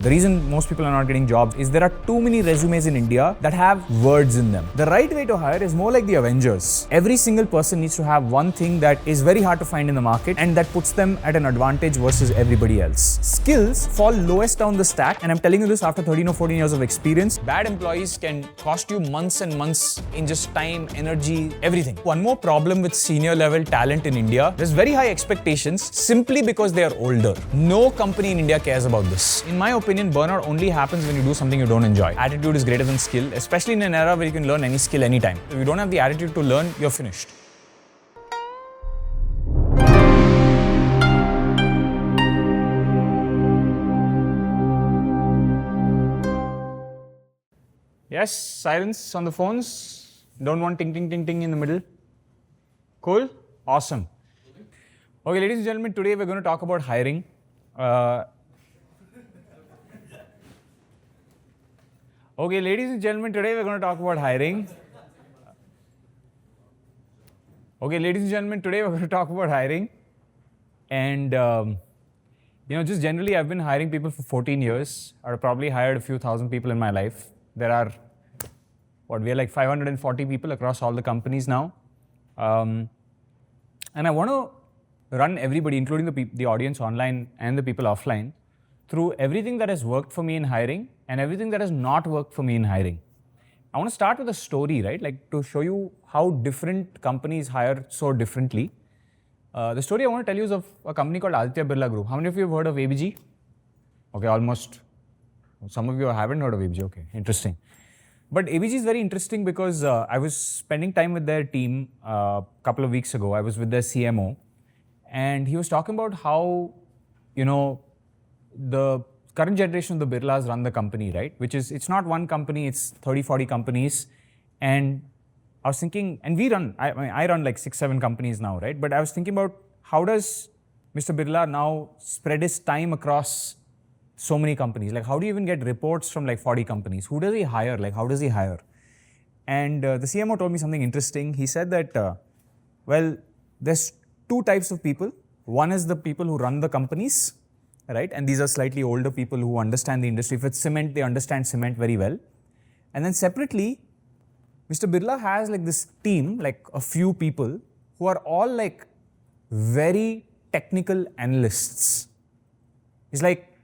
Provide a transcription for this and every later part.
The reason most people are not getting jobs is there are too many resumes in India that have words in them. The right way to hire is more like the Avengers. Every single person needs to have one thing that is very hard to find in the market and that puts them at an advantage versus everybody else. Skills fall lowest down the stack, and I'm telling you this after 13 or 14 years of experience. Bad employees can cost you months and months in just time, energy, everything. One more problem with senior level talent in India, there's very high expectations simply because they are older. No company in India cares about this. In my opinion, burnout only happens when you do something you don't enjoy. Attitude is greater than skill, especially in an era where you can learn any skill anytime. If you don't have the attitude to learn, you're finished. Yes, silence on the phones. Don't want ting ting ting ting in the middle. Cool? Awesome. Okay, ladies and gentlemen, today we're going to talk about hiring. Okay, ladies and gentlemen, today we're going to talk about hiring. Okay, ladies and gentlemen, today we're going to talk about hiring. And, just generally, I've been hiring people for 14 years. I've probably hired a few thousand people in my life. There are, we are like 540 people across all the companies now. And I want to run everybody, including the audience online and the people offline, through everything that has worked for me in hiring and everything that has not worked for me in hiring. I want to start with a story, right? Like to show you how different companies hire so differently. The story I want to tell you is of a company called Aditya Birla Group. How many of you have heard of ABG? Okay, almost. Some of you haven't heard of ABG. Okay, interesting. But ABG is very interesting because I was spending time with their team a couple of weeks ago. I was with their CMO, and he was talking about how, the current generation of the Birlas run the company, right? Which is, it's not one company, it's 30, 40 companies. And I was thinking, and I run like 6, 7 companies now, right? But I was thinking about how does Mr. Birla now spread his time across so many companies? Like, how do you even get reports from like 40 companies? Who does he hire? Like, how does he hire? And the CMO told me something interesting. He said that, there's 2 types of people. One is the people who run the companies, right? And these are slightly older people who understand the industry. If it's cement, they understand cement very well. And then separately, Mr. Birla has like this team, like a few people who are all like very technical analysts. It's like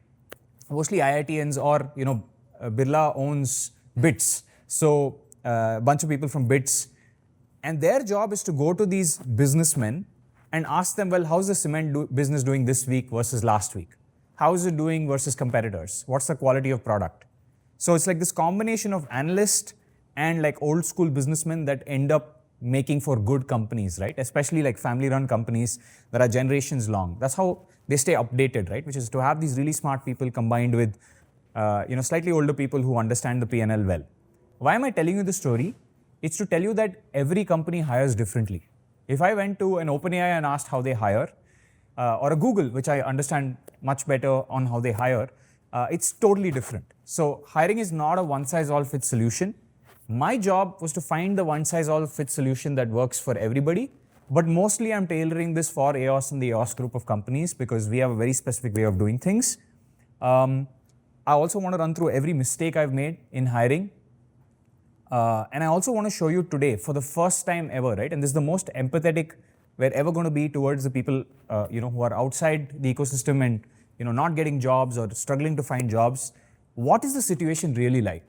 mostly IITians or, Birla owns BITS. So a bunch of people from BITS. And their job is to go to these businessmen and ask them, well, how's the cement business doing this week versus last week? How is it doing versus competitors? What's the quality of product? So it's like this combination of analyst and like old school businessmen that end up making for good companies, right? Especially like family run companies that are generations long. That's how they stay updated, right? Which is to have these really smart people combined with, slightly older people who understand the P&L well. Why am I telling you this story? It's to tell you that every company hires differently. If I went to an OpenAI and asked how they hire, or a Google, which I understand much better on how they hire, it's totally different. So hiring is not a one-size-all-fits solution. My job was to find the one-size-all-fits solution that works for everybody, but mostly I'm tailoring this for EOS and the EOS group of companies because we have a very specific way of doing things. I also want to run through every mistake I've made in hiring. And I also want to show you today, for the first time ever, right? And this is the most empathetic we're ever going to be towards the people, who are outside the ecosystem and, not getting jobs or struggling to find jobs. What is the situation really like?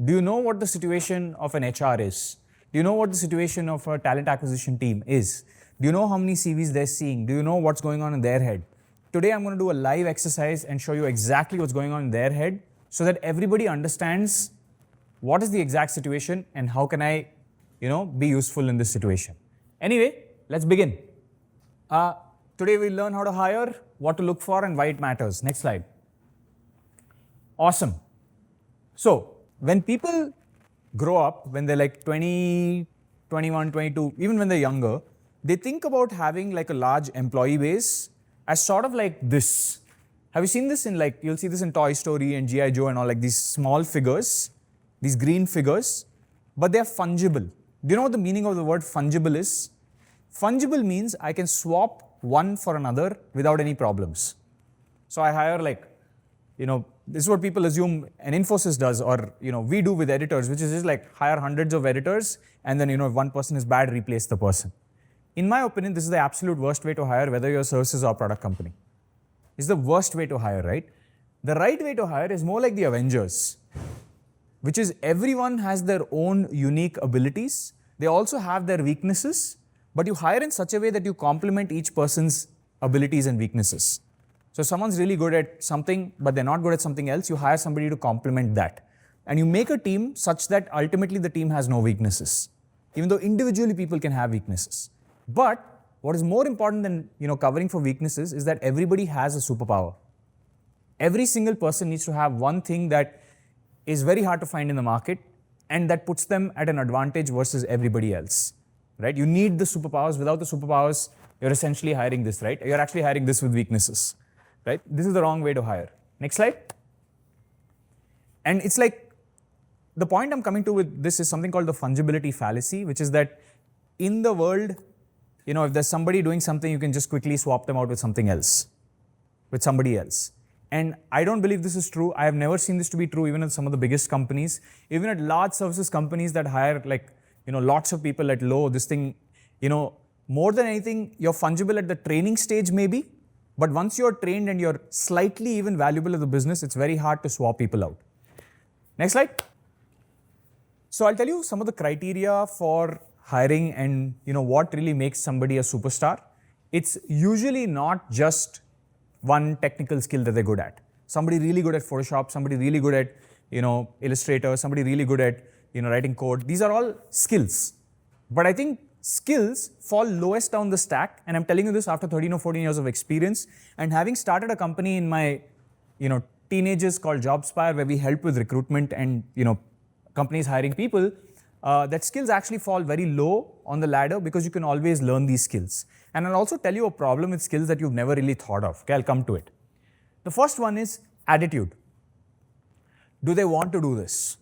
Do you know what the situation of an HR is? Do you know what the situation of a talent acquisition team is? Do you know how many CVs they're seeing? Do you know what's going on in their head? Today, I'm going to do a live exercise and show you exactly what's going on in their head so that everybody understands what is the exact situation and how can I, be useful in this situation. Anyway, let's begin. Today we'll learn how to hire, what to look for, and why it matters. Next slide. Awesome. So, when people grow up, when they're like 20, 21, 22, even when they're younger, they think about having like a large employee base as sort of like this. Have you seen this in you'll see this in Toy Story and G.I. Joe and all, like these small figures, these green figures, but they're fungible. Do you know what the meaning of the word fungible is? Fungible means I can swap one for another without any problems. So I hire this is what people assume an Infosys does, or we do with editors, which is just like hire hundreds of editors, and then if one person is bad, replace the person. In my opinion, this is the absolute worst way to hire, whether you're a services or product company. It's the worst way to hire, right? The right way to hire is more like the Avengers, which is everyone has their own unique abilities. They also have their weaknesses, but you hire in such a way that you complement each person's abilities and weaknesses. So if someone's really good at something, but they're not good at something else, you hire somebody to complement that. And you make a team such that ultimately the team has no weaknesses, even though individually people can have weaknesses. But what is more important than covering for weaknesses is that everybody has a superpower. Every single person needs to have one thing that is very hard to find in the market and that puts them at an advantage versus everybody else, right? You need the superpowers. Without the superpowers, you're essentially hiring this, right? You're actually hiring this with weaknesses, right? This is the wrong way to hire. Next slide. And it's like, the point I'm coming to with this is something called the fungibility fallacy, which is that in the world, if there's somebody doing something, you can just quickly swap them out with something else, with somebody else. And I don't believe this is true. I have never seen this to be true even at some of the biggest companies. Even at large services companies that hire lots of people at low, this thing, more than anything, you're fungible at the training stage maybe, but once you're trained and you're slightly even valuable at the business, it's very hard to swap people out. Next slide. So I'll tell you some of the criteria for hiring and what really makes somebody a superstar. It's usually not just one technical skill that they're good at. Somebody really good at Photoshop, somebody really good at Illustrator, somebody really good at writing code. These are all skills. But I think skills fall lowest down the stack, and I'm telling you this after 13 or 14 years of experience and having started a company in my teenagers called JobSpire, where we help with recruitment and companies hiring people. That skills actually fall very low on the ladder because you can always learn these skills. And I'll also tell you a problem with skills that you've never really thought of. Okay, I'll come to it. The first one is attitude. Do they want to do this?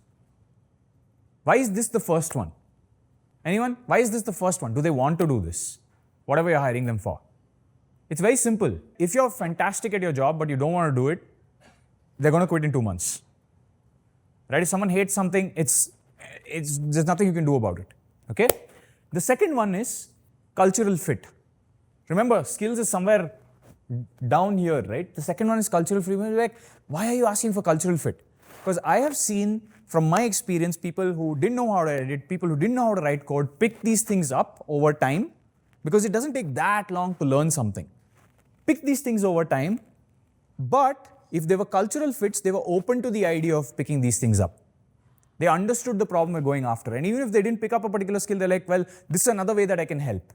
Why is this the first one? Anyone? Why is this the first one? Do they want to do this? Whatever you're hiring them for. It's very simple. If you're fantastic at your job but you don't want to do it, they're going to quit in 2 months. Right? If someone hates something, there's nothing you can do about it. Okay? The second one is cultural fit. Remember, skills is somewhere down here, right? The second one is cultural fit. Like, why are you asking for cultural fit? Because I have seen from my experience, people who didn't know how to edit, people who didn't know how to write code, pick these things up over time because it doesn't take that long to learn something. Pick these things over time, but if they were cultural fits, they were open to the idea of picking these things up. They understood the problem we're going after. And even if they didn't pick up a particular skill, they're like, well, this is another way that I can help.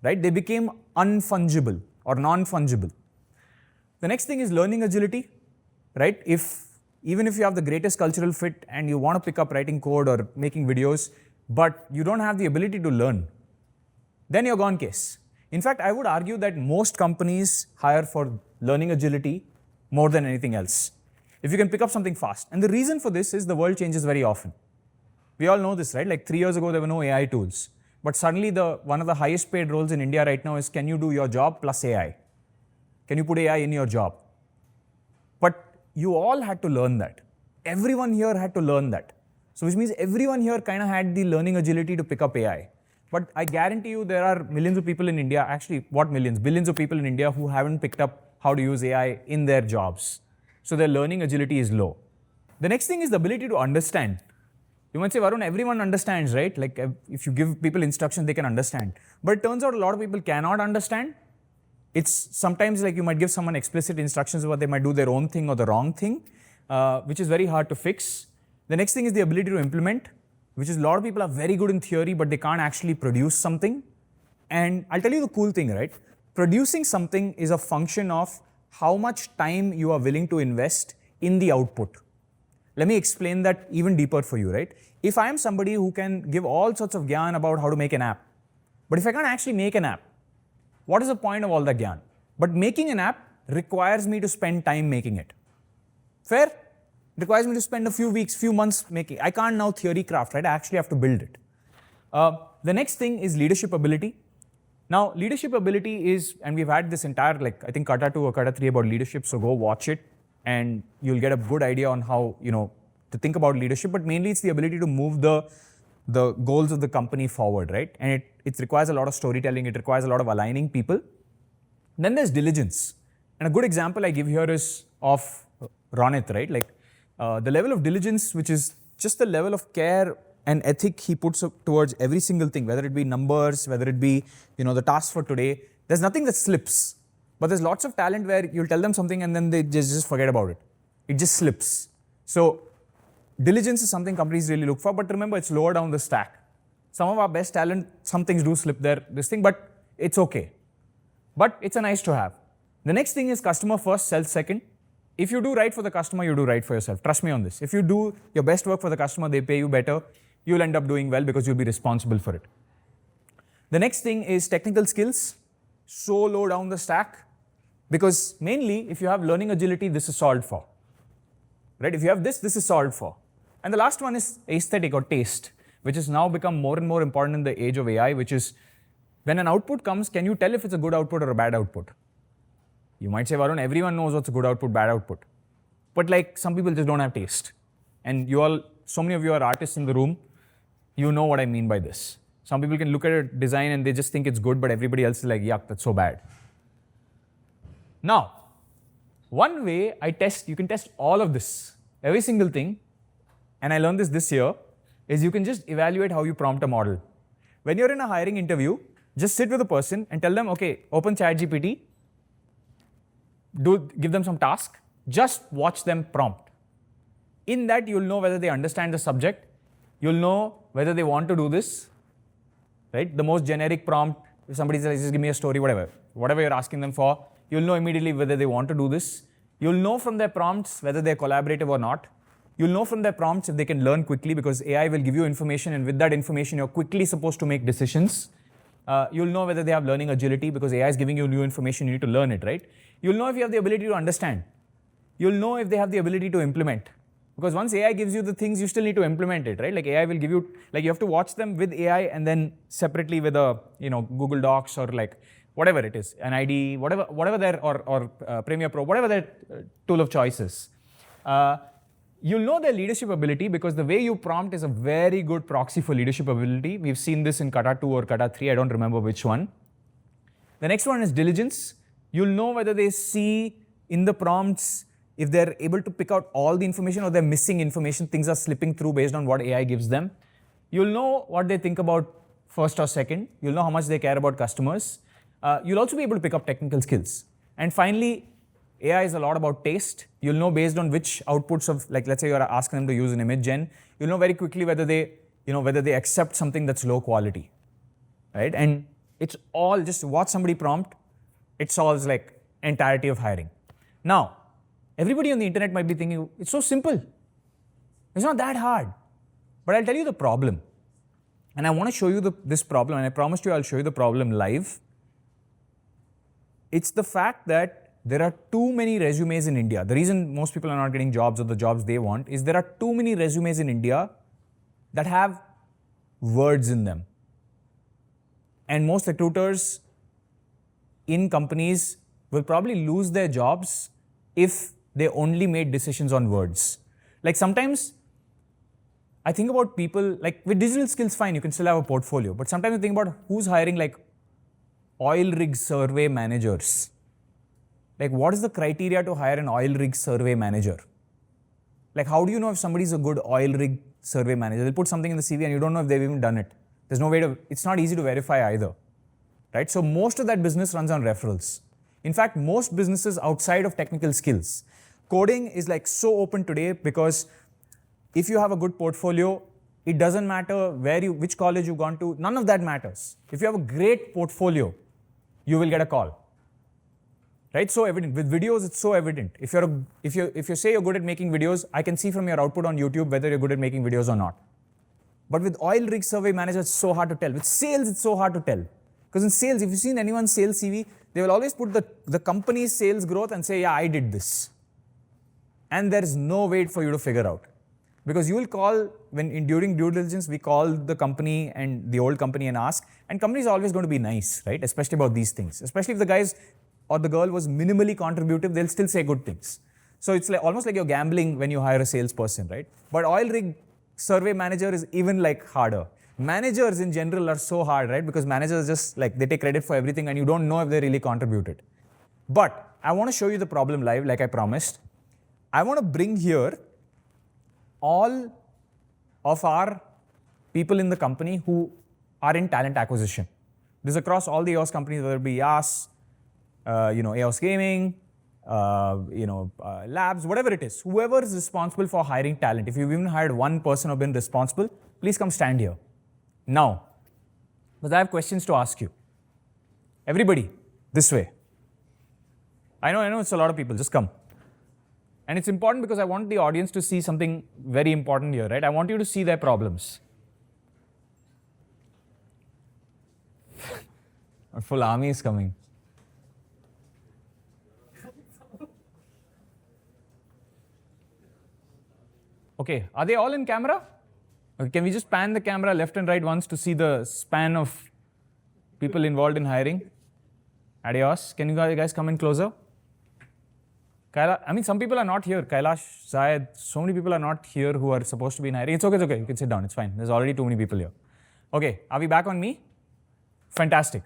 Right? They became unfungible or non-fungible. The next thing is learning agility. Right? Even if you have the greatest cultural fit and you want to pick up writing code or making videos, but you don't have the ability to learn, then you're gone case. In fact, I would argue that most companies hire for learning agility more than anything else. If you can pick up something fast. And the reason for this is the world changes very often. We all know this, right? Like 3 years ago, there were no AI tools. But suddenly, one of the highest paid roles in India right now is, can you do your job plus AI? Can you put AI in your job? But you all had to learn that. Everyone here had to learn that. So which means everyone here kind of had the learning agility to pick up AI. But I guarantee you there are millions of people in India, actually, what millions? Billions of people in India who haven't picked up how to use AI in their jobs. So their learning agility is low. The next thing is the ability to understand. You might say, Varun, everyone understands, right? Like if you give people instructions, they can understand. But it turns out a lot of people cannot understand. It's sometimes like you might give someone explicit instructions, but they might do their own thing or the wrong thing, which is very hard to fix. The next thing is the ability to implement, which is a lot of people are very good in theory, but they can't actually produce something. And I'll tell you the cool thing, right? Producing something is a function of how much time you are willing to invest in the output. Let me explain that even deeper for you, right? If I am somebody who can give all sorts of gyan about how to make an app, but if I can't actually make an app, what is the point of all that gyan? But making an app requires me to spend time making it. Fair? It requires me to spend a few weeks, few months making. I can't now theory craft, right? I actually have to build it. The next thing is leadership ability. Now, leadership ability is, and we've had this entire, I think Kata 2 or Kata 3 about leadership, so go watch it. and you'll get a good idea on how, to think about leadership, but mainly it's the ability to move the goals of the company forward, right? And it requires a lot of storytelling, it requires a lot of aligning people. Then there's diligence. And a good example I give here is of Ronit, right? Like the level of diligence, which is just the level of care and ethic he puts up towards every single thing, whether it be numbers, whether it be, the task for today. There's nothing that slips. But there's lots of talent where you'll tell them something and then they just forget about it. It just slips. So diligence is something companies really look for, but remember, it's lower down the stack. Some of our best talent, some things do slip there, this thing, but it's okay. But it's a nice to have. The next thing is customer first, self second. If you do right for the customer, you do right for yourself. Trust me on this. If you do your best work for the customer, they pay you better, you'll end up doing well because you'll be responsible for it. The next thing is technical skills. So low down the stack, because mainly if you have learning agility, this is solved for. Right? If you have this is solved for. And the last one is aesthetic or taste, which has now become more and more important in the age of AI, which is when an output comes, can you tell if it's a good output or a bad output? You might say, Varun, everyone knows what's a good output, bad output. But like some people just don't have taste. And so many of you are artists in the room, you know what I mean by this. Some people can look at a design and they just think it's good, but everybody else is like, yuck, that's so bad. Now, one way you can test all of this, every single thing, and I learned this year, is you can just evaluate how you prompt a model. When you're in a hiring interview, just sit with a person and tell them, okay, open ChatGPT, give them some task, just watch them prompt. In that, you'll know whether they understand the subject, you'll know whether they want to do this, right? The most generic prompt, if somebody says, just give me a story, whatever you're asking them for, you'll know immediately whether they want to do this. You'll know from their prompts whether they're collaborative or not. You'll know from their prompts if they can learn quickly, because AI will give you information, and with that information, you're quickly supposed to make decisions. You'll know whether they have learning agility, because AI is giving you new information, you need to learn it, right? You'll know if you have the ability to understand. You'll know if they have the ability to implement. Because once AI gives you the things, you still need to implement it, right? Like AI will give you, like you have to watch them with AI and then separately with a, Google Docs or like whatever it is, an ID, whatever their, or Premiere Pro, whatever their tool of choice is. You'll know their leadership ability, because the way you prompt is a very good proxy for leadership ability. We've seen this in Kata 2 or Kata 3, I don't remember which one. The next one is diligence. You'll know whether they see in the prompts if they're able to pick out all the information or they're missing information, things are slipping through based on what AI gives them. You'll know what they think about first or second. You'll know how much they care about customers. You'll also be able to pick up technical skills. And finally, AI is a lot about taste. You'll know based on which outputs of, like let's say you're asking them to use an image gen, you'll know very quickly whether they accept something that's low quality, right? And it's all just watch somebody prompt. It solves like entirety of hiring. Now, everybody on the internet might be thinking, it's so simple. It's not that hard. But I'll tell you the problem. And I want to show you this problem, and I promised you I'll show you the problem live. It's the fact that there are too many resumes in India. The reason most people are not getting jobs or the jobs they want is there are too many resumes in India that have words in them. And most recruiters in companies will probably lose their jobs if they only made decisions on words. Like sometimes I think about people, like with digital skills, fine, you can still have a portfolio. But sometimes I think about who's hiring like oil rig survey managers. Like what is the criteria to hire an oil rig survey manager? Like how do you know if somebody's a good oil rig survey manager? They'll put something in the CV and you don't know if they've even done it. There's no way to, it's not easy to verify either, right? So most of that business runs on referrals. In fact, most businesses outside of technical skills, coding is like so open today because if you have a good portfolio, it doesn't matter which college you've gone to, none of that matters. If you have a great portfolio, you will get a call. Right? So evident. With videos, it's so evident. If you say you're good at making videos, I can see from your output on YouTube whether you're good at making videos or not. But with oil rig survey manager, it's so hard to tell. With sales, it's so hard to tell. Because in sales, if you've seen anyone's sales CV, they will always put the company's sales growth and say, yeah, I did this. And there is no way for you to figure out. Because you will call, during due diligence, we call the company and the old company and ask, and company is always going to be nice, right? Especially about these things. Especially if the guys or the girl was minimally contributive, they'll still say good things. So it's like almost like you're gambling when you hire a salesperson, right? But oil rig survey manager is even like harder. Managers in general are so hard, right? Because managers just like, they take credit for everything and you don't know if they really contributed. But I want to show you the problem live, like I promised. I want to bring here all of our people in the company who are in talent acquisition. This is across all the EOS companies, whether it be YAS, EOS Gaming, labs, whatever it is. Whoever is responsible for hiring talent, if you've even hired one person or been responsible, please come stand here. Now, because I have questions to ask you. Everybody, this way. I know it's a lot of people, just come. And it's important because I want the audience to see something very important here, right? I want you to see their problems. A full army is coming. Okay, are they all in camera? Okay, can we just pan the camera left and right once to see the span of people involved in hiring? Adios. Can you guys come in closer? Some people are not here. Kailash, Zayed, so many people are not here who are supposed to be in hiring. It's okay. You can sit down. It's fine. There's already too many people here. Okay, are we back on me? Fantastic.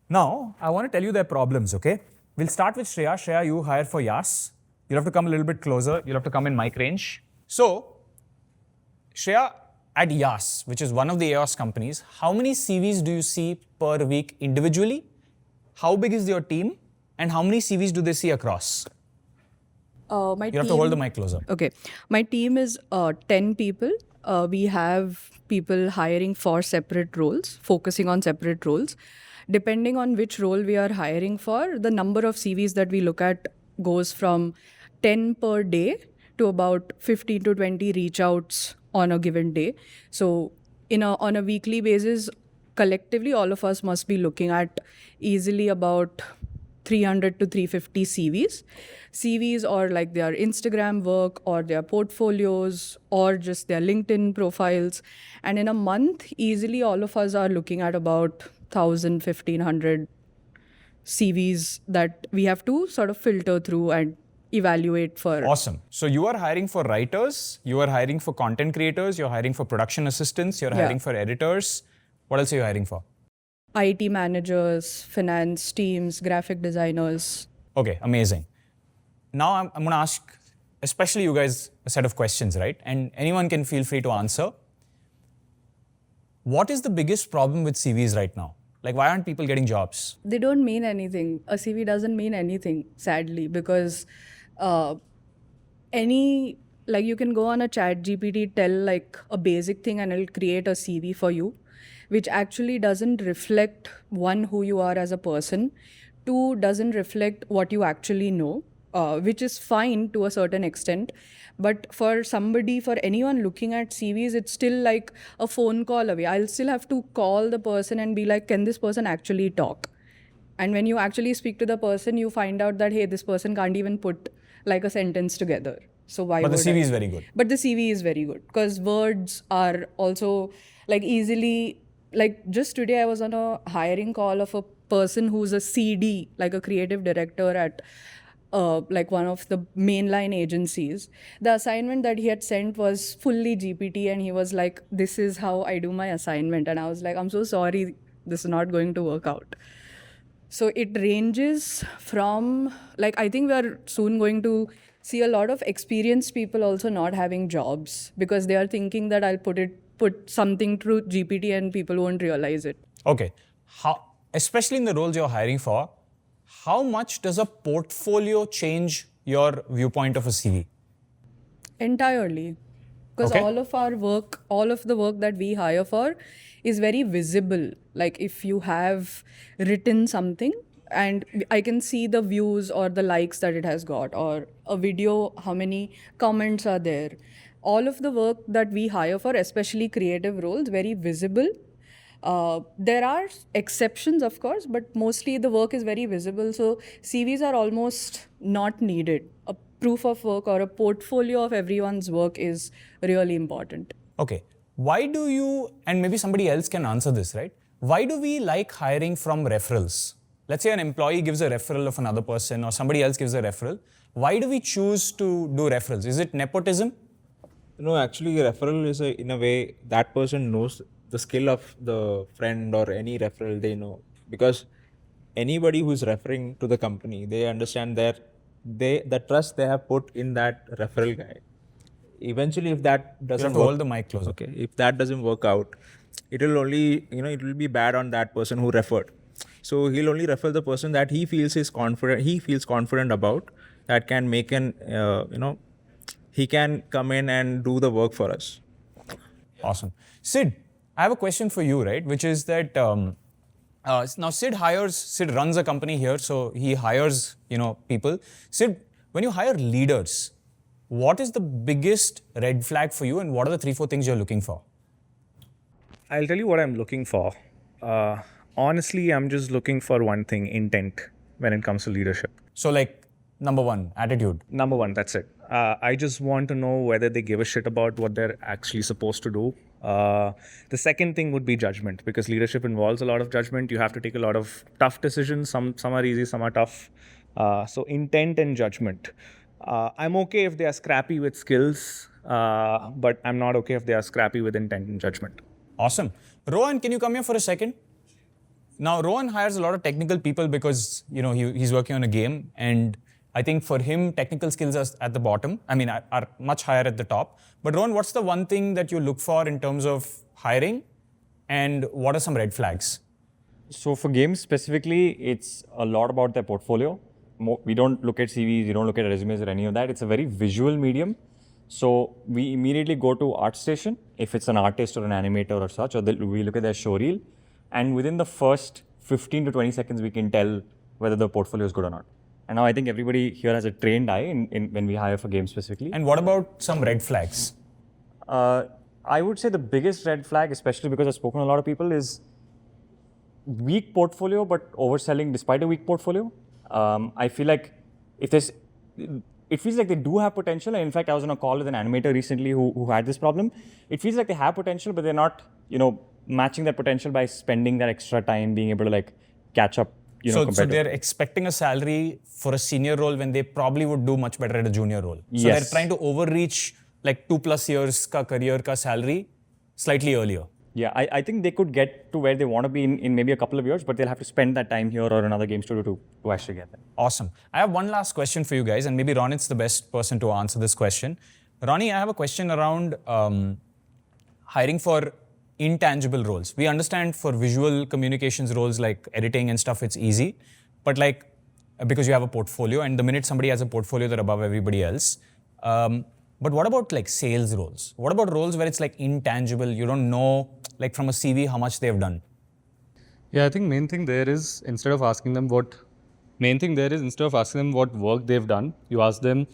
Now, I want to tell you their problems, okay? We'll start with Shreya. Shreya, you hire for YAS. You'll have to come a little bit closer. You'll have to come in mic range. So, Shreya, at YAS, which is one of the EOS companies, how many CVs do you see per week individually? How big is your team? And how many CVs do they see across? You have to hold the mic closer. Okay. My team is 10 people. We have people hiring for separate roles, focusing on separate roles. Depending on which role we are hiring for, the number of CVs that we look at goes from 10 per day to about 15 to 20 reach outs on a given day. So on a weekly basis, collectively, all of us must be looking at easily about 300 to 350 CVs. CVs or like their Instagram work or their portfolios or just their LinkedIn profiles. And in a month, easily all of us are looking at about 1,000, 1,500 CVs that we have to sort of filter through and evaluate for. Awesome. So you are hiring for writers, you are hiring for content creators, you're hiring for production assistants, you're hiring for editors. What else are you hiring for? IT managers, finance teams, graphic designers. Okay, amazing. Now I'm going to ask, especially you guys, a set of questions, right? And anyone can feel free to answer. What is the biggest problem with CVs right now? Like, why aren't people getting jobs? They don't mean anything. A CV doesn't mean anything, sadly, because you can go on a chat GPT, tell like a basic thing and it'll create a CV for you, which actually doesn't reflect, one, who you are as a person, two, doesn't reflect what you actually know, which is fine to a certain extent. But for anyone looking at CVs, it's still like a phone call away. I'll still have to call the person and be like, can this person actually talk? And when you actually speak to the person, you find out that, hey, this person can't even put like a sentence together. So why would But the CV is very good. But the CV is very good because words are also like easily, like just today I was on a hiring call of a person who's a CD, like a creative director at like one of the mainline agencies. The assignment that he had sent was fully GPT and he was like, this is how I do my assignment. And I was like, I'm so sorry, this is not going to work out. So it ranges from, like, I think we are soon going to see a lot of experienced people also not having jobs because they are thinking that I'll put something through GPT and people won't realize it. Okay. Especially in the roles you're hiring for, how much does a portfolio change your viewpoint of a CV? Entirely. Because all of the work that we hire for is very visible. Like if you have written something and I can see the views or the likes that it has got, or a video, how many comments are there. All of the work that we hire for, especially creative roles, very visible. There are exceptions, of course, but mostly the work is very visible. So CVs are almost not needed. A proof of work or a portfolio of everyone's work is really important. Okay. Why do you, and maybe somebody else can answer this, right? Why do we like hiring from referrals? Let's say an employee gives a referral of another person or somebody else gives a referral. Why do we choose to do referrals? Is it nepotism? No, actually, referral is in a way that person knows the skill of the friend or any referral they know, because anybody who's referring to the company, they understand the trust they have put in that referral guy. Eventually, if that You doesn't have to work, hold the mic closer. okay, if that doesn't work out, it will only, it will be bad on that person who referred. So he'll only refer the person that he feels confident about, that can make an he can come in and do the work for us. Awesome. Sid, I have a question for you, right? Which is that now Sid runs a company here, so he hires, people. Sid, when you hire leaders, what is the biggest red flag for you, and what are the 3-4 things you're looking for? I'll tell you what I'm looking for. Honestly, I'm just looking for one thing: intent when it comes to leadership. So, like, number one, attitude. Number one, that's it. I just want to know whether they give a shit about what they're actually supposed to do. The second thing would be judgment, because leadership involves a lot of judgment. You have to take a lot of tough decisions. Some are easy, some are tough. So intent and judgment. I'm okay if they are scrappy with skills, but I'm not okay if they are scrappy with intent and judgment. Awesome. Rohan, can you come here for a second? Now, Rohan hires a lot of technical people because, he's working on a game, and I think for him, technical skills are at the bottom. Are much higher at the top. But Rohan, what's the one thing that you look for in terms of hiring, and what are some red flags? So for games specifically, it's a lot about their portfolio. We don't look at CVs, we don't look at resumes or any of that. It's a very visual medium. So we immediately go to ArtStation, if it's an artist or an animator or such, or we look at their showreel. And within the first 15 to 20 seconds, we can tell whether the portfolio is good or not. And now I think everybody here has a trained eye when we hire for games specifically. And what about some red flags? I would say the biggest red flag, especially because I've spoken to a lot of people, is weak portfolio but overselling despite a weak portfolio. I feel like it feels like they do have potential. And in fact, I was on a call with an animator recently who had this problem. It feels like they have potential, but they're not, matching that potential by spending that extra time being able to catch up. So they're expecting a salary for a senior role when they probably would do much better at a junior role. So yes. They're trying to overreach 2+ years ka career ka salary slightly earlier. Yeah, I think they could get to where they want to be in maybe a couple of years, but they'll have to spend that time here or another game studio to actually get there. Awesome. I have one last question for you guys, and maybe Ronit's the best person to answer this question. Ronnie, I have a question around hiring for intangible roles. We understand for visual communications roles like editing and stuff, it's easy. But because you have a portfolio, and the minute somebody has a portfolio, they're above everybody else. But what about sales roles? What about roles where it's intangible? You don't know from a CV how much they've done. Yeah, I think main thing there is instead of asking them what work they've done, you ask them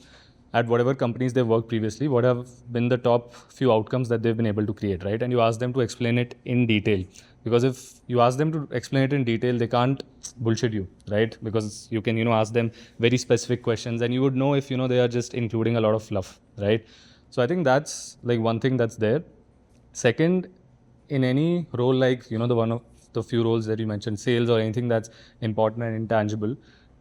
at whatever companies they've worked previously, what have been the top few outcomes that they've been able to create, right? And you ask them to explain it in detail. Because if you ask them to explain it in detail, they can't bullshit you, right? Because you can, ask them very specific questions, and you would know if, they are just including a lot of fluff, right? So I think that's one thing that's there. Second, in any role the one of the few roles that you mentioned, sales or anything that's important and intangible,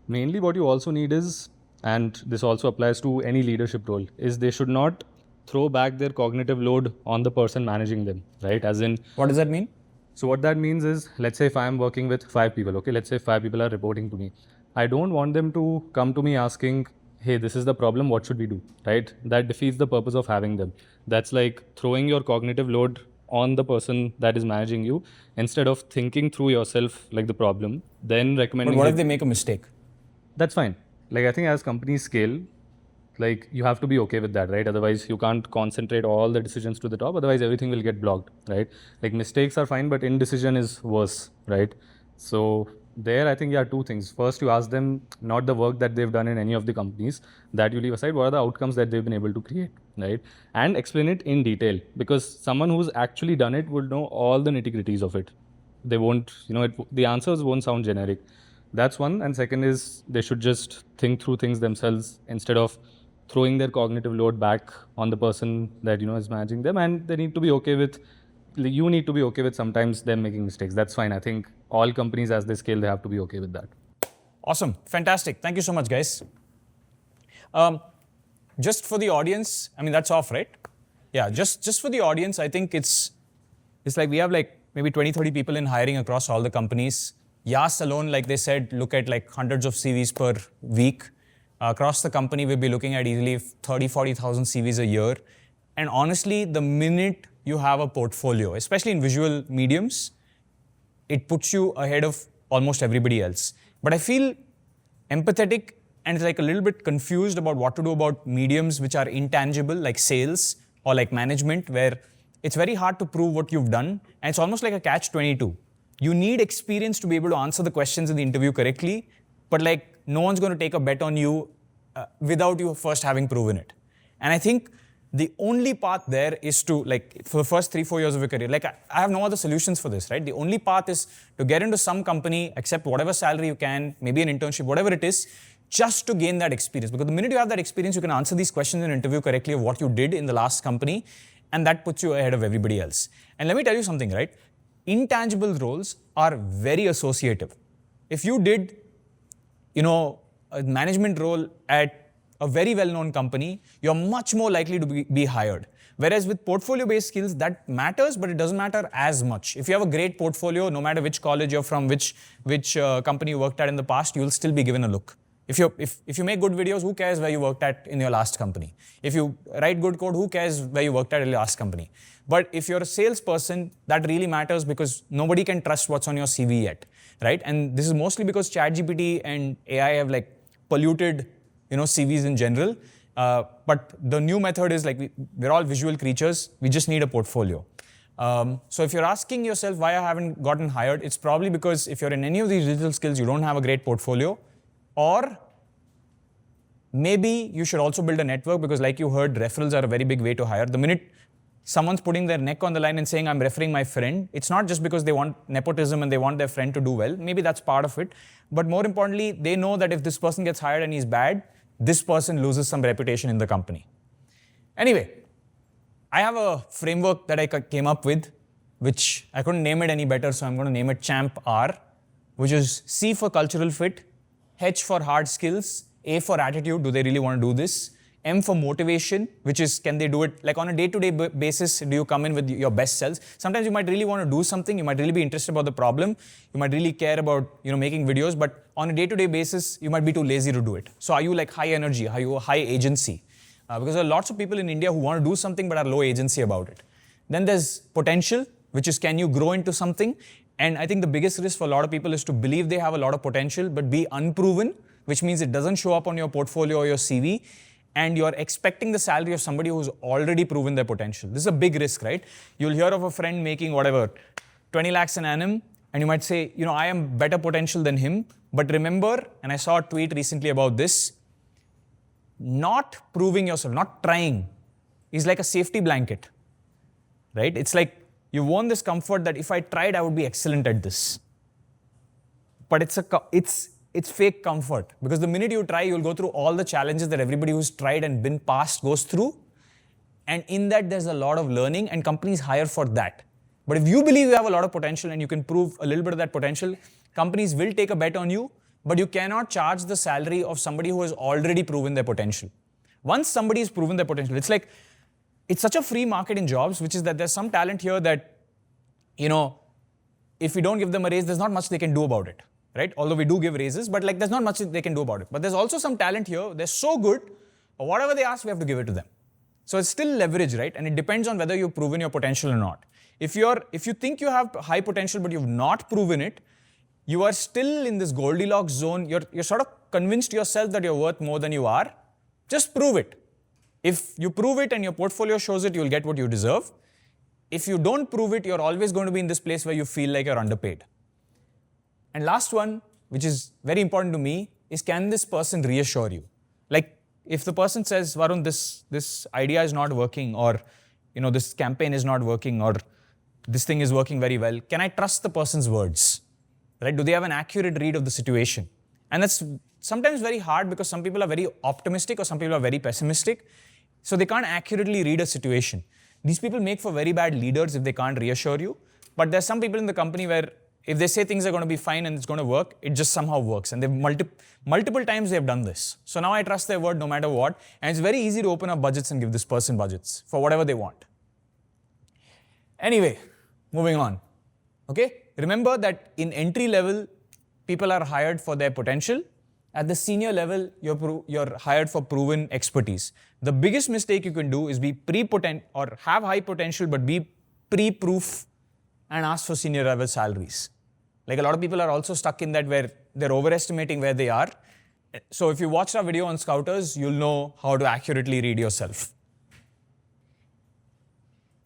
mainly what you also need is, and this also applies to any leadership role, is they should not throw back their cognitive load on the person managing them, right? As in, what does that mean? So what that means is, let's say if I'm working with 5 people, okay, let's say 5 people are reporting to me. I don't want them to come to me asking, hey, this is the problem, what should we do, right? That defeats the purpose of having them. That's like throwing your cognitive load on the person that is managing you instead of thinking through yourself the problem, then recommending. But what if they make a mistake? That's fine. I think as companies scale, you have to be okay with that, right? Otherwise, you can't concentrate all the decisions to the top. Otherwise, everything will get blocked, right? Mistakes are fine, but indecision is worse, right? So there, I think, 2 things. First, you ask them not the work that they've done in any of the companies. That you leave aside. What are the outcomes that they've been able to create, right? And explain it in detail, because someone who's actually done it would know all the nitty-gritties of it. They won't, the answers won't sound generic. That's one. And second is they should just think through things themselves instead of throwing their cognitive load back on the person that is managing them. And they need to be okay with, you need to be okay with sometimes them making mistakes. That's fine. I think all companies as they scale, they have to be okay with that. Awesome. Fantastic. Thank you so much, guys. Just for the audience, I mean, that's off, right? Yeah, just for the audience, I think it's like we have like maybe 20, 30 people in hiring across all the companies. Yas alone, like they said, look at like hundreds of CVs per week. Across the company, we'll be looking at easily 30, 40,000 CVs a year. And honestly, the minute you have a portfolio, especially in visual mediums, it puts you ahead of almost everybody else. But I feel empathetic and like a little bit confused about what to do about mediums which are intangible, like sales or like management, where it's very hard to prove what you've done. And it's almost like a catch-22. You need experience to be able to answer the questions in the interview correctly, but like no one's going to take a bet on you without you first having proven it. And I think the only path there is to, like, for the first 3-4 years of your career, like I have no other solutions for this, right? The only path is to get into some company, accept whatever salary you can, maybe an internship, whatever it is, just to gain that experience. Because the minute you have that experience, you can answer these questions in an interview correctly of what you did in the last company, and that puts you ahead of everybody else. And let me tell you something, right? Intangible roles are very associative. If you did, a management role at a very well-known company, you're much more likely to be hired. Whereas with portfolio-based skills, that matters, but it doesn't matter as much. If you have a great portfolio, no matter which college you're from, which company you worked at in the past, you'll still be given a look. If you make good videos, who cares where you worked at in your last company? If you write good code, who cares where you worked at in your last company? But if you're a salesperson, that really matters because nobody can trust what's on your CV yet, right? And this is mostly because ChatGPT and AI have like polluted, CVs in general. But the new method is like we're all visual creatures. We just need a portfolio. So if you're asking yourself why I haven't gotten hired, it's probably because if you're in any of these digital skills, you don't have a great portfolio. Or maybe you should also build a network because like you heard, referrals are a very big way to hire. The minute someone's putting their neck on the line and saying, I'm referring my friend, it's not just because they want nepotism and they want their friend to do well. Maybe that's part of it. But more importantly, they know that if this person gets hired and he's bad, this person loses some reputation in the company. Anyway, I have a framework that I came up with, which I couldn't name it any better, so I'm going to name it CHAMPR, which is C for cultural fit, H for hard skills, A for attitude, do they really want to do this? M for motivation, which is can they do it like on a day-to-day basis, do you come in with your best selves? Sometimes you might really want to do something, you might really be interested about the problem, you might really care about making videos, but on a day-to-day basis, you might be too lazy to do it. So are you like high energy, are you high agency? Because there are lots of people in India who want to do something but are low agency about it. Then there's potential, which is can you grow into something? And I think the biggest risk for a lot of people is to believe they have a lot of potential but be unproven, which means it doesn't show up on your portfolio or your CV, and you're expecting the salary of somebody who's already proven their potential. This is a big risk, right? You'll hear of a friend making 20 lakhs an annum, and you might say, I am better potential than him. But remember, and I saw a tweet recently about this, not proving yourself, not trying, is like a safety blanket, right? It's like you've won this comfort that if I tried, I would be excellent at this. But it's fake comfort, because the minute you try, you'll go through all the challenges that everybody who's tried and been past goes through. And in that, there's a lot of learning, and companies hire for that. But if you believe you have a lot of potential and you can prove a little bit of that potential, companies will take a bet on you, but you cannot charge the salary of somebody who has already proven their potential. Once somebody has proven their potential, it's such a free market in jobs, which is that there's some talent here that, if we don't give them a raise, there's not much they can do about it. Right? Although we do give raises, but there's not much they can do about it. But there's also some talent here, they're so good, or whatever they ask, we have to give it to them. So it's still leverage, right? And it depends on whether you've proven your potential or not. If you think you have high potential, but you've not proven it, you are still in this Goldilocks zone. You're sort of convinced yourself that you're worth more than you are. Just prove it. If you prove it and your portfolio shows it, you'll get what you deserve. If you don't prove it, you're always going to be in this place where you feel like you're underpaid. And last one, which is very important to me, is can this person reassure you? Like if the person says, Varun, this idea is not working, or this campaign is not working, or this thing is working very well, can I trust the person's words? Right? Do they have an accurate read of the situation? And that's sometimes very hard because some people are very optimistic or some people are very pessimistic. So they can't accurately read a situation. These people make for very bad leaders if they can't reassure you. But there's some people in the company where if they say things are going to be fine and it's going to work, it just somehow works. And they've multiple times they've done this. So now I trust their word no matter what. And it's very easy to open up budgets and give this person budgets for whatever they want. Anyway, moving on. Okay, remember that in entry level, people are hired for their potential. At the senior level, you're hired for proven expertise. The biggest mistake you can do is be pre-potent or have high potential but be pre-proof and ask for senior level salaries. Like a lot of people are also stuck in that where they're overestimating where they are. So if you watched our video on Scouters, you'll know how to accurately read yourself.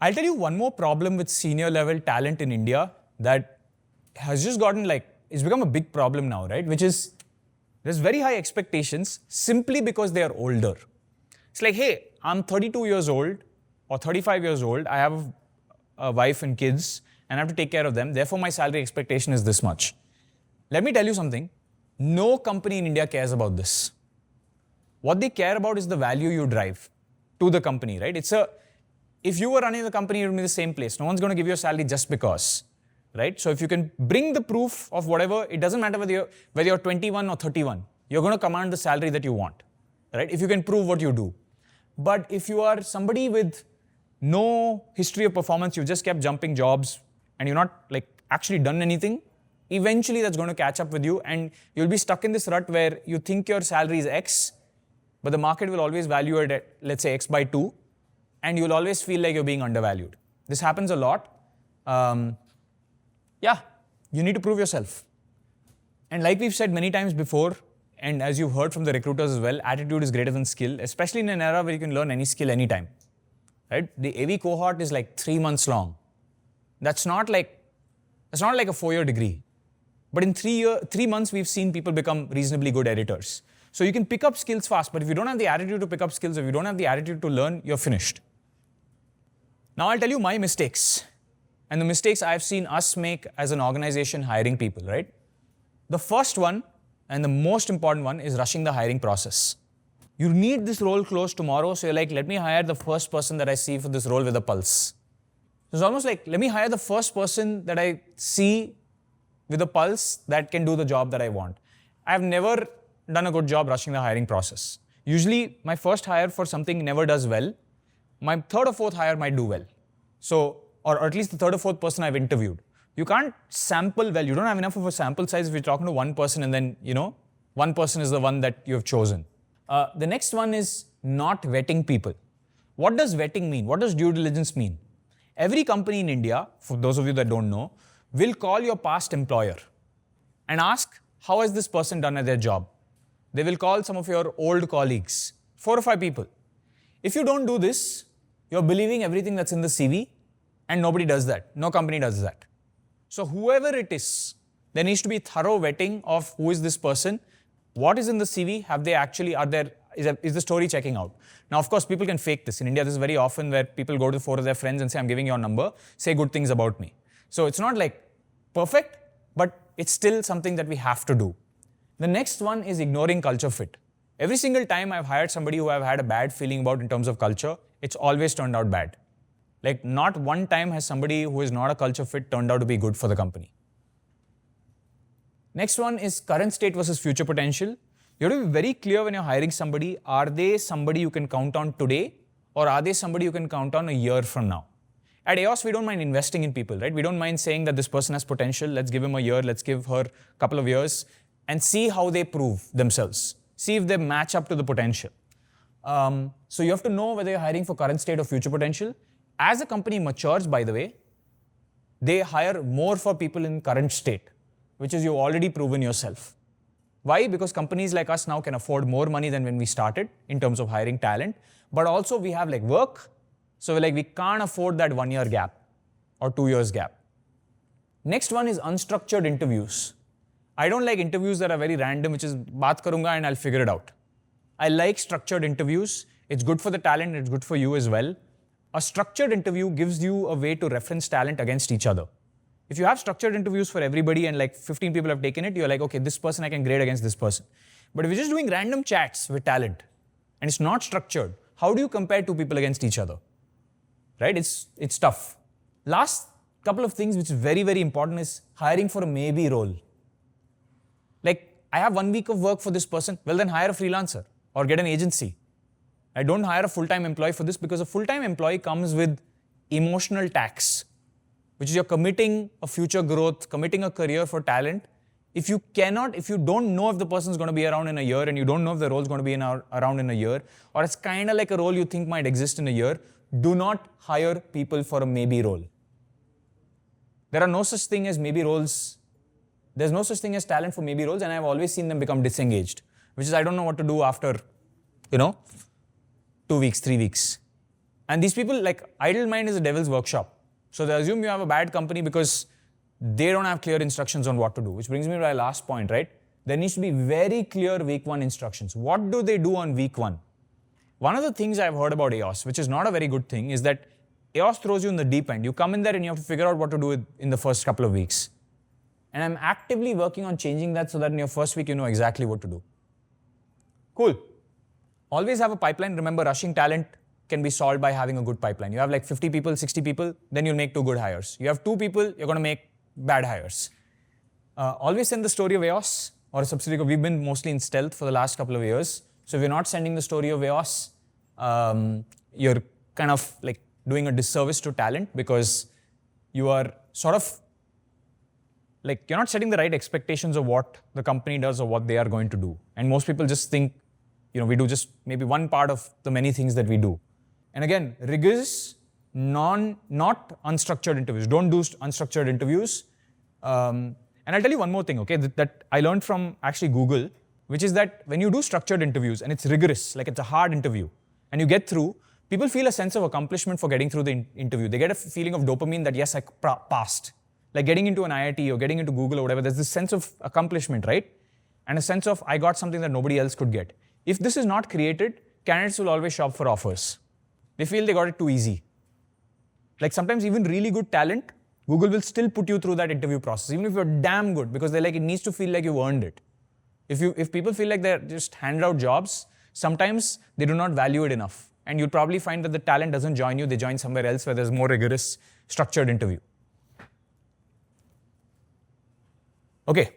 I'll tell you one more problem with senior level talent in India that has just gotten it's become a big problem now, right? Which is there's very high expectations simply because they are older. It's like, hey, I'm 32 years old or 35 years old. I have a wife and kids and I have to take care of them. Therefore, my salary expectation is this much. Let me tell you something. No company in India cares about this. What they care about is the value you drive to the company, right? If you were running the company, it would be the same place. No one's going to give you a salary just because, right? So if you can bring the proof of whatever, it doesn't matter whether you're 21 or 31, you're going to command the salary that you want, right? If you can prove what you do. But if you are somebody with no history of performance, you've just kept jumping jobs and you're not actually done anything, eventually that's going to catch up with you and you'll be stuck in this rut where you think your salary is X, but the market will always value it at, let's say, X by 2, and you'll always feel like you're being undervalued. This happens a lot. Yeah, you need to prove yourself. And like we've said many times before, and as you've heard from the recruiters as well, attitude is greater than skill, especially in an era where you can learn any skill anytime. Right? The AV cohort is 3 months long. That's not like a 4-year degree. But in 3 months, we've seen people become reasonably good editors. So you can pick up skills fast, but if you don't have the attitude to pick up skills, if you don't have the attitude to learn, you're finished. Now I'll tell you my mistakes and the mistakes I've seen us make as an organization hiring people, right? The first one and the most important one is rushing the hiring process. You need this role closed tomorrow, so you're like, let me hire the first person that I see for this role with a pulse. It's almost like, let me hire the first person that I see with a pulse that can do the job that I want. I've never done a good job rushing the hiring process. Usually, my first hire for something never does well. My third or fourth hire might do well. So, or at least the third or fourth person I've interviewed. You can't sample well. You don't have enough of a sample size if you're talking to one person and then, one person is the one that you have chosen. The next one is not vetting people. What does vetting mean? What does due diligence mean? Every company in India, for those of you that don't know, will call your past employer and ask, how has this person done at their job? They will call some of your old colleagues, 4 or 5 people. If you don't do this, you're believing everything that's in the CV, and nobody does that. No company does that. So whoever it is, there needs to be thorough vetting of who is this person, what is in the CV, is the story checking out? Now, of course, people can fake this. In India, this is very often where people go to 4 of their friends and say, I'm giving your number, say good things about me. So it's not perfect, but it's still something that we have to do. The next one is ignoring culture fit. Every single time I've hired somebody who I've had a bad feeling about in terms of culture, it's always turned out bad. Not one time has somebody who is not a culture fit turned out to be good for the company. Next one is current state versus future potential. You have to be very clear when you're hiring somebody, are they somebody you can count on today or are they somebody you can count on a year from now? At EOS, we don't mind investing in people, right? We don't mind saying that this person has potential, let's give him a year, let's give her a couple of years and see how they prove themselves. See if they match up to the potential. So you have to know whether you're hiring for current state or future potential. As a company matures, by the way, they hire more for people in current state, which is you've already proven yourself. Why? Because companies like us now can afford more money than when we started in terms of hiring talent, but also we have work. So we can't afford that 1 year gap or 2 years gap. Next one is unstructured interviews. I don't like interviews that are very random, which is baat karunga and I'll figure it out. I like structured interviews. It's good for the talent, it's good for you as well. A structured interview gives you a way to reference talent against each other. If you have structured interviews for everybody and 15 people have taken it, you're like, okay, this person I can grade against this person. But if you're just doing random chats with talent and it's not structured, how do you compare 2 people against each other? Right? It's tough. Last couple of things which is very, very important is hiring for a maybe role. Like, I have 1 week of work for this person, well then hire a freelancer or get an agency. I don't hire a full-time employee for this because a full-time employee comes with emotional tax, which is you're committing a future growth, committing a career for talent. If you don't know if the person's going to be around in a year and you don't know if the role's going to be around in a year, or it's kind of like a role you think might exist in a year, do not hire people for a maybe role. There are no such thing as maybe roles. There's no such thing as talent for maybe roles, and I've always seen them become disengaged, which is I don't know what to do after, 2 weeks, 3 weeks. And these people, like, idle mind is a devil's workshop. So they assume you have a bad company because they don't have clear instructions on what to do, which brings me to my last point, right? There needs to be very clear week 1 instructions. What do they do on week 1? One of the things I've heard about EOS, which is not a very good thing, is that EOS throws you in the deep end. You come in there and you have to figure out what to do in the first couple of weeks. And I'm actively working on changing that so that in your first week you know exactly what to do. Cool. Always have a pipeline. Remember, rushing talent can be solved by having a good pipeline. You have like 50 people, 60 people, then you'll make 2 good hires. You have 2 people, you're going to make bad hires. Always send the story of EOS or a subsidiary. We've been mostly in stealth for the last couple of years. So if you're not sending the story of EOS, you're kind of like doing a disservice to talent because you are sort of like, you're not setting the right expectations of what the company does or what they are going to do. And most people just think, we do just maybe one part of the many things that we do. And again, rigorous, not unstructured interviews. Don't do unstructured interviews. And I'll tell you one more thing, okay, that I learned from actually Google, which is that when you do structured interviews and it's rigorous, like it's a hard interview, and you get through, people feel a sense of accomplishment for getting through the interview. They get a feeling of dopamine that, yes, I passed. Like getting into an IIT or getting into Google or whatever, there's this sense of accomplishment, right? And a sense of, I got something that nobody else could get. If this is not created, candidates will always shop for offers. They feel they got it too easy. Like sometimes even really good talent, Google will still put you through that interview process, even if you're damn good, because they're like, it needs to feel like you've earned it. If people feel like they're just handed out jobs, sometimes they do not value it enough. And you'll probably find that the talent doesn't join you, they join somewhere else where there's more rigorous, structured interview. Okay,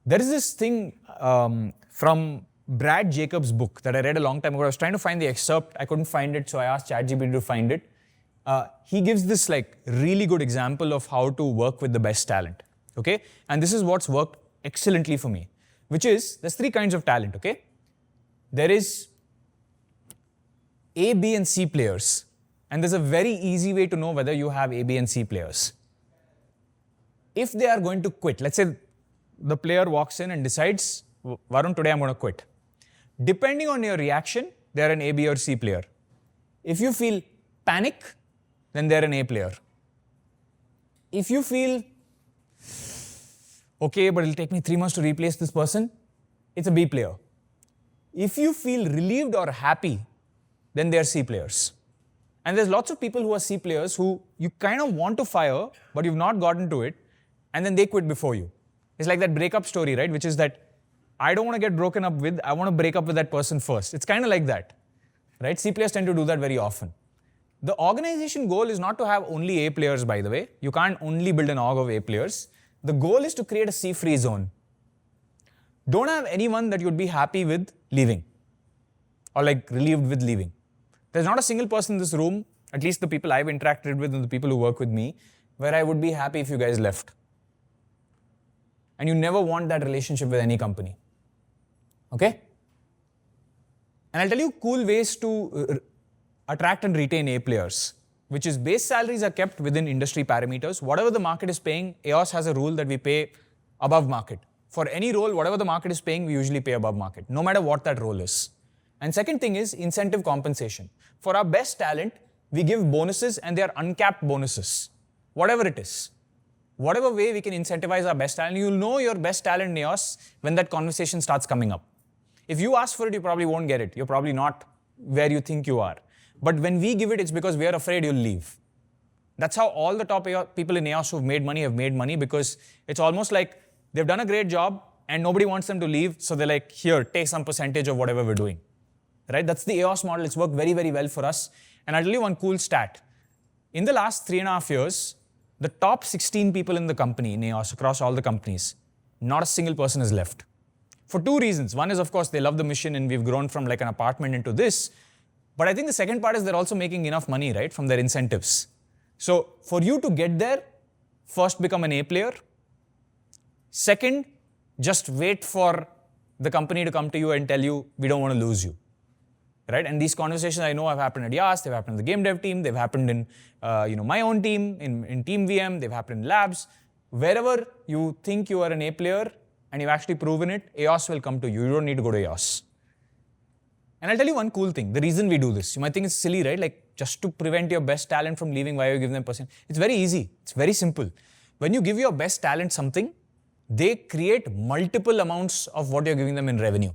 there is this thing from Brad Jacobs' book that I read a long time ago. I was trying to find the excerpt, I couldn't find it, so I asked ChatGPT to find it. He gives this like really good example of how to work with the best talent, okay? And this is what's worked excellently for me, which is, there's 3 kinds of talent, okay? There is A, B, and C players. And there's a very easy way to know whether you have A, B, and C players. If they are going to quit, let's say the player walks in and decides, Varun, today I'm going to quit. Depending on your reaction, they're an A, B, or C player. If you feel panic, then they're an A player. If you feel, okay, but it'll take me 3 months to replace this person, it's a B player. If you feel relieved or happy, then they're C players. And there's lots of people who are C players who you kind of want to fire, but you've not gotten to it, and then they quit before you. It's like that breakup story, right? Which is that I don't want to get broken up with, I want to break up with that person first. It's kind of like that, right? C players tend to do that very often. The organization goal is not to have only A players, by the way. You can't only build an org of A players. The goal is to create a C-free zone. Don't have anyone that you'd be happy with leaving or like relieved with leaving. There's not a single person in this room, at least the people I've interacted with and the people who work with me, where I would be happy if you guys left. And you never want that relationship with any company. Okay? And I'll tell you cool ways to attract and retain A players, which is base salaries are kept within industry parameters. Whatever the market is paying, EOS has a rule that we pay above market. For any role, whatever the market is paying, we usually pay above market, no matter what that role is. And second thing is incentive compensation. For our best talent, we give bonuses and they are uncapped bonuses, whatever it is. Whatever way we can incentivize our best talent, you'll know your best talent in EOS when that conversation starts coming up. If you ask for it, you probably won't get it. You're probably not where you think you are. But when we give it, it's because we are afraid you'll leave. That's how all the top people in EOS who've made money have made money, because it's almost like they've done a great job and nobody wants them to leave. So they're like, here, take some percentage of whatever we're doing. Right? That's the EOS model. It's worked very, very well for us. And I'll tell you one cool stat. In the last 3.5 years, the top 16 people in the company, in EOS, across all the companies, not a single person is left. For two reasons. One is, of course, they love the mission and we've grown from like an apartment into this. But I think the second part is they're also making enough money, right, from their incentives. So for you to get there, first become an A player. Second, just wait for the company to come to you and tell you, we don't want to lose you. Right? And these conversations I know have happened at Yas, they've happened in the game dev team, they've happened in my own team, in Team VM, they've happened in labs. Wherever you think you are an A player and you've actually proven it, EOS will come to you. You don't need to go to EOS. And I'll tell you one cool thing, the reason we do this. You might think it's silly, right? Like just to prevent your best talent from leaving, why you give them percent? It's very easy. It's very simple. When you give your best talent something, they create multiple amounts of what you're giving them in revenue.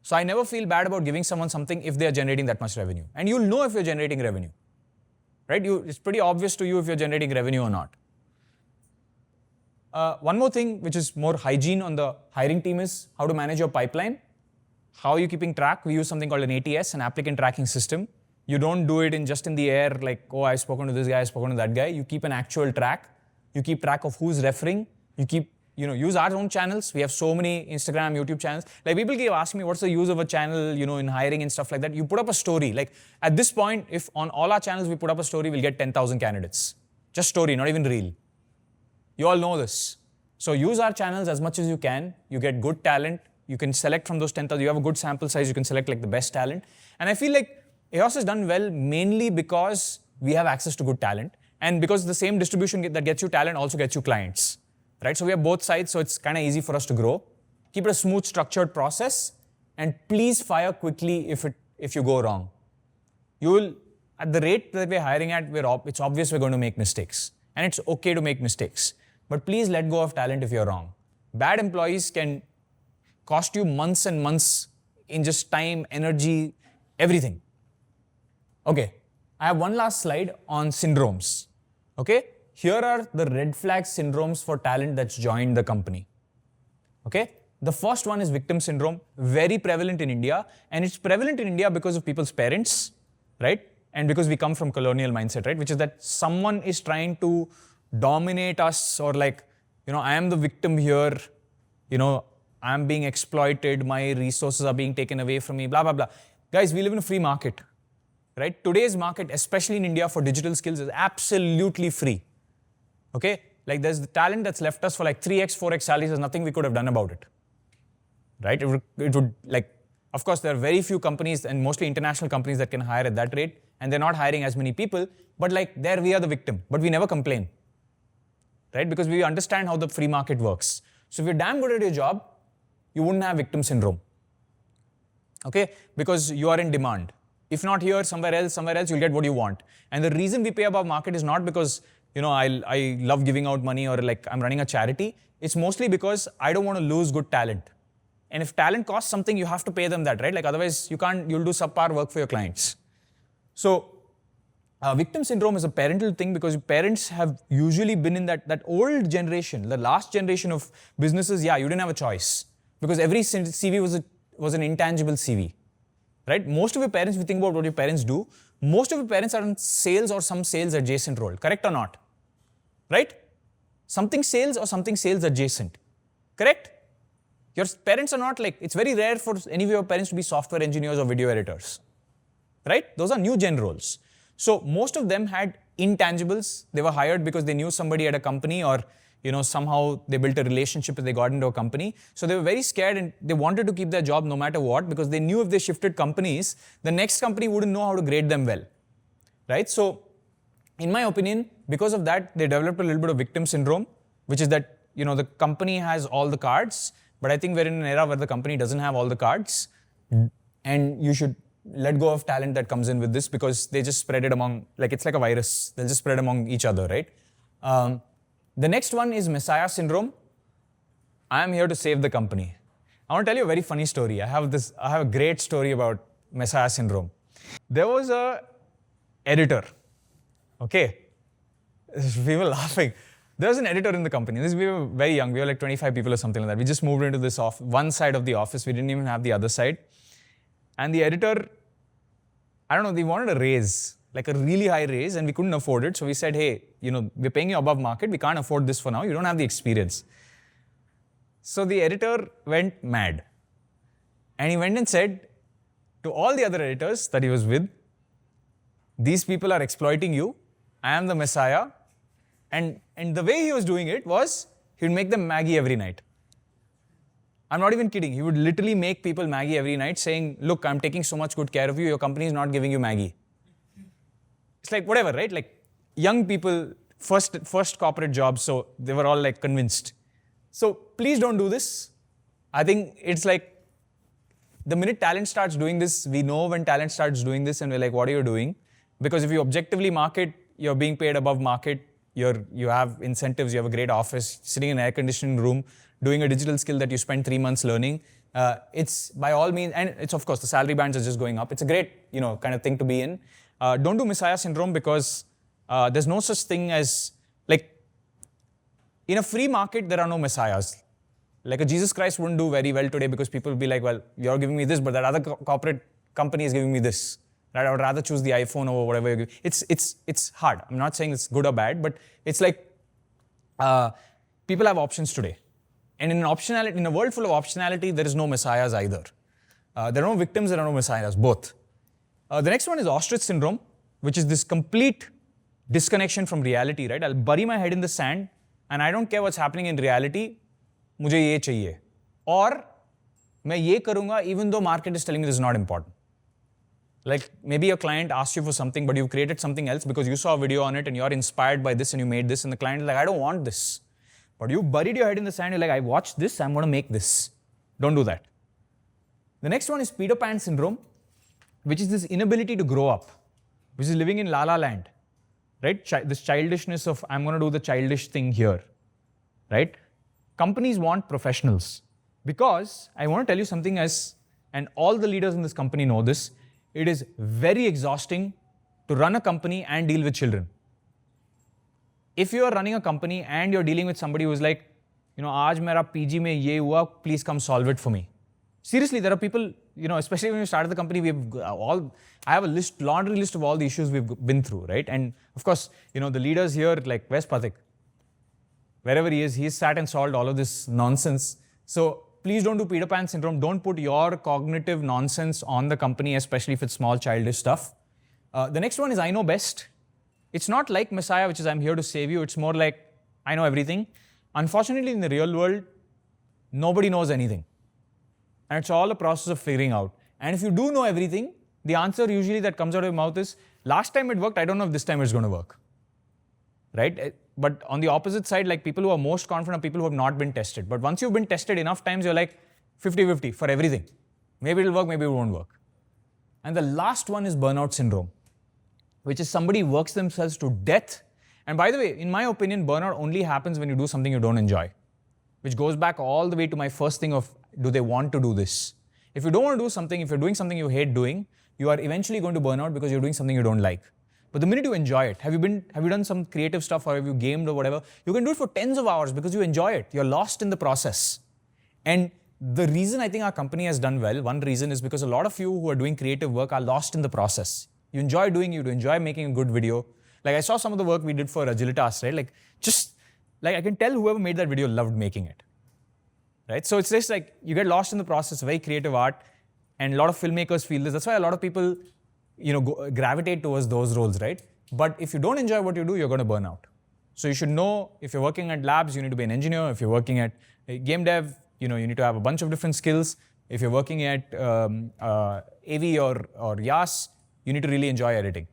So I never feel bad about giving someone something if they're generating that much revenue. And you'll know if you're generating revenue. Right? It's pretty obvious to you if you're generating revenue or not. One more thing which is more hygiene on the hiring team is how to manage your pipeline. How are you keeping track? We use something called an ATS, an applicant tracking system. You don't do it just in the air like, oh, I've spoken to this guy, I've spoken to that guy. You keep an actual track. You keep track of who's referring. You keep, use our own channels. We have so many Instagram, YouTube channels. Like people keep asking me, what's the use of a channel, in hiring and stuff like that. You put up a story. Like at this point, if on all our channels we put up a story, we'll get 10,000 candidates. Just story, not even reel. You all know this. So use our channels as much as you can. You get good talent. You can select from those 10,000. You have a good sample size. You can select like the best talent. And I feel like EOS has done well mainly because we have access to good talent. And because the same distribution that gets you talent also gets you clients. Right? So we have both sides. So it's kind of easy for us to grow. Keep it a smooth, structured process. And please fire quickly if you go wrong. You will, at the rate that we're hiring at, it's obvious we're going to make mistakes. And it's okay to make mistakes. But please let go of talent if you're wrong. Bad employees can cost you months and months in just time, energy, everything. Okay, I have one last slide on syndromes. Okay, here are the red flag syndromes for talent that's joined the company. Okay, the first one is victim syndrome, very prevalent in India. And it's prevalent in India because of people's parents, right? And because we come from colonial mindset, right? Which is that someone is trying to dominate us or like, I am the victim here, I'm being exploited, my resources are being taken away from me, blah, blah, blah. Guys, we live in a free market, right? Today's market, especially in India for digital skills, is absolutely free. Okay? Like there's the talent that's left us for like 3x, 4x salaries, there's nothing we could have done about it. Right? It would like, of course, there are very few companies and mostly international companies that can hire at that rate, and they're not hiring as many people, but like there we are the victim, but we never complain. Right? Because we understand how the free market works. So if you're damn good at your job, you wouldn't have victim syndrome. Okay? Because you are in demand. If not here, somewhere else, you'll get what you want. And the reason we pay above market is not because, I love giving out money or like I'm running a charity. It's mostly because I don't want to lose good talent. And if talent costs something, you have to pay them that, right? Like otherwise you'll do subpar work for your clients. So victim syndrome is a parental thing because parents have usually been in that old generation, the last generation of businesses. Yeah, you didn't have a choice because every CV was an intangible CV, right? Most of your parents, if you think about what your parents do, most of your parents are in sales or some sales adjacent role, correct or not? Right? Something sales or something sales adjacent, correct? Your parents are not like, it's very rare for any of your parents to be software engineers or video editors, right? Those are new gen roles. So most of them had intangibles. They were hired because they knew somebody at a company or somehow they built a relationship and they got into a company. So they were very scared and they wanted to keep their job no matter what because they knew if they shifted companies, the next company wouldn't know how to grade them well, right? So in my opinion, because of that, they developed a little bit of victim syndrome, which is that, the company has all the cards, but I think we're in an era where the company doesn't have all the cards and you should let go of talent that comes in with this because they just spread it among, like it's like a virus. They'll just spread among each other, right? The next one is Messiah syndrome. I am here to save the company. I want to tell you a very funny story. I have a great story about Messiah syndrome. There was a editor. Okay. We were laughing. There was an editor in the company. We were very young. We were like 25 people or something like that. We just moved into this one side of the office. We didn't even have the other side. And the editor, I don't know, they wanted a raise. like a really high raise, and we couldn't afford it. So we said, hey, we're paying you above market. We can't afford this for now. You don't have the experience. So the editor went mad. And he went and said to all the other editors that he was with, these people are exploiting you. I am the Messiah. And the way he was doing it was, he would make them Maggie every night. I'm not even kidding. He would literally make people Maggie every night saying, look, I'm taking so much good care of you. Your company is not giving you Maggie. It's like whatever, right? Like young people, first corporate jobs. So they were all like convinced. So please don't do this. I think it's like the minute talent starts doing this, we know when talent starts doing this and we're like, what are you doing? Because if you objectively market, you're being paid above market, you have incentives, you have a great office, sitting in an air-conditioned room, doing a digital skill that you spent 3 months learning. It's by all means, and it's of course, the salary bands are just going up. It's a great, kind of thing to be in. Don't do Messiah syndrome because there's no such thing as, like, in a free market, there are no messiahs. Like a Jesus Christ wouldn't do very well today because people will be like, well, you're giving me this, but that other corporate company is giving me this. Right? I would rather choose the iPhone over whatever you give. It's hard. I'm not saying it's good or bad, but it's like people have options today. And in a world full of optionality, there is no messiahs either. There are no victims, there are no messiahs, both. The next one is ostrich syndrome, which is this complete disconnection from reality, right? I'll bury my head in the sand and I don't care what's happening in reality. मुझे ये चाहिए और मैं ये करूँगा even though market is telling me this is not important. Like maybe your client asked you for something but you've created something else because you saw a video on it and you're inspired by this and you made this and the client is like, I don't want this. But you buried your head in the sand, you're like, I watched this, I'm going to make this. Don't do that. The next one is Peter Pan syndrome, which is this inability to grow up, which is living in La La Land, right? This childishness of I'm going to do the childish thing here, right? Companies want professionals because I want to tell you something and all the leaders in this company know this, it is very exhausting to run a company and deal with children. If you are running a company and you're dealing with somebody who's like, aaj mera PG mein ye hua, please come solve it for me. Seriously, there are people, especially when you started the company, I have a laundry list of all the issues we've been through, right? And of course, the leaders here, like, where's Pathik? Wherever he is, he's sat and solved all of this nonsense. So please don't do Peter Pan syndrome. Don't put your cognitive nonsense on the company, especially if it's small childish stuff. The next one is I know best. It's not like Messiah, which is I'm here to save you. It's more like I know everything. Unfortunately, in the real world, nobody knows anything. And it's all a process of figuring out. And if you do know everything, the answer usually that comes out of your mouth is, last time it worked, I don't know if this time it's going to work. Right? But on the opposite side, like people who are most confident are people who have not been tested. But once you've been tested enough times, you're like 50-50 for everything. Maybe it'll work, maybe it won't work. And the last one is burnout syndrome, which is somebody works themselves to death. And by the way, in my opinion, burnout only happens when you do something you don't enjoy, which goes back all the way to my first thing of, do they want to do this? If you don't want to do something, if you're doing something you hate doing, you are eventually going to burn out because you're doing something you don't like. But the minute you enjoy it, have you done some creative stuff or have you gamed or whatever? You can do it for tens of hours because you enjoy it. You're lost in the process. And the reason I think our company has done well, one reason is because a lot of you who are doing creative work are lost in the process. You enjoy doing it, you enjoy making a good video. Like I saw some of the work we did for Agilitas, right? Like I can tell whoever made that video loved making it. Right? So it's just like you get lost in the process, very creative art. And a lot of filmmakers feel this. That's why a lot of people gravitate towards those roles, right? But if you don't enjoy what you do, you're going to burn out. So you should know if you're working at labs, you need to be an engineer. If you're working at game dev, you need to have a bunch of different skills. If you're working at AV or YAS, you need to really enjoy editing,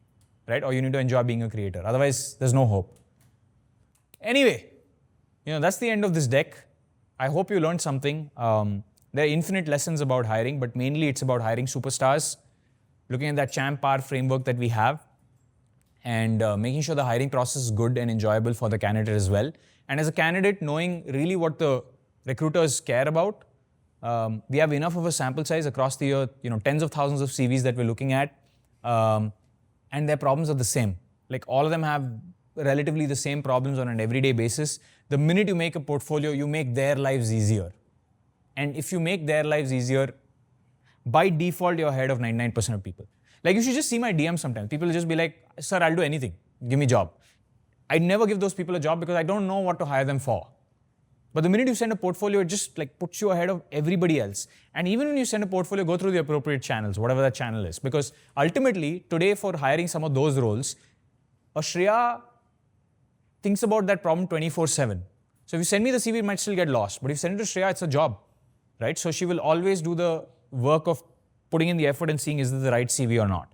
right? Or you need to enjoy being a creator. Otherwise, there's no hope. Anyway, that's the end of this deck. I hope you learned something. There are infinite lessons about hiring, but mainly it's about hiring superstars, looking at that CHAMPR framework that we have, and making sure the hiring process is good and enjoyable for the candidate as well. And as a candidate, knowing really what the recruiters care about. We have enough of a sample size across the year, tens of thousands of CVs that we're looking at, and their problems are the same. Like all of them have relatively the same problems on an everyday basis. The minute you make a portfolio, you make their lives easier. And if you make their lives easier, by default, you're ahead of 99% of people. Like you should just see my DMs sometimes. People will just be like, sir, I'll do anything. Give me a job. I never give those people a job because I don't know what to hire them for. But the minute you send a portfolio, it just like puts you ahead of everybody else. And even when you send a portfolio, go through the appropriate channels, whatever that channel is. Because ultimately, today for hiring some of those roles, a Shreya thinks about that problem 24/7. So if you send me the CV, it might still get lost. But if you send it to Shreya, it's a job, right? So she will always do the work of putting in the effort and seeing is this the right CV or not.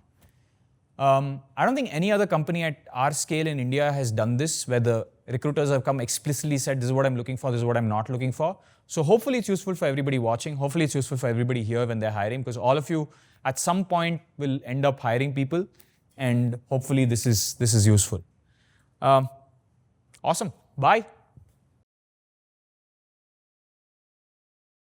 I don't think any other company at our scale in India has done this, where the recruiters have come explicitly said, this is what I'm looking for, this is what I'm not looking for. So hopefully it's useful for everybody watching. Hopefully it's useful for everybody here when they're hiring, because all of you at some point will end up hiring people, and hopefully this is useful. Awesome. Bye.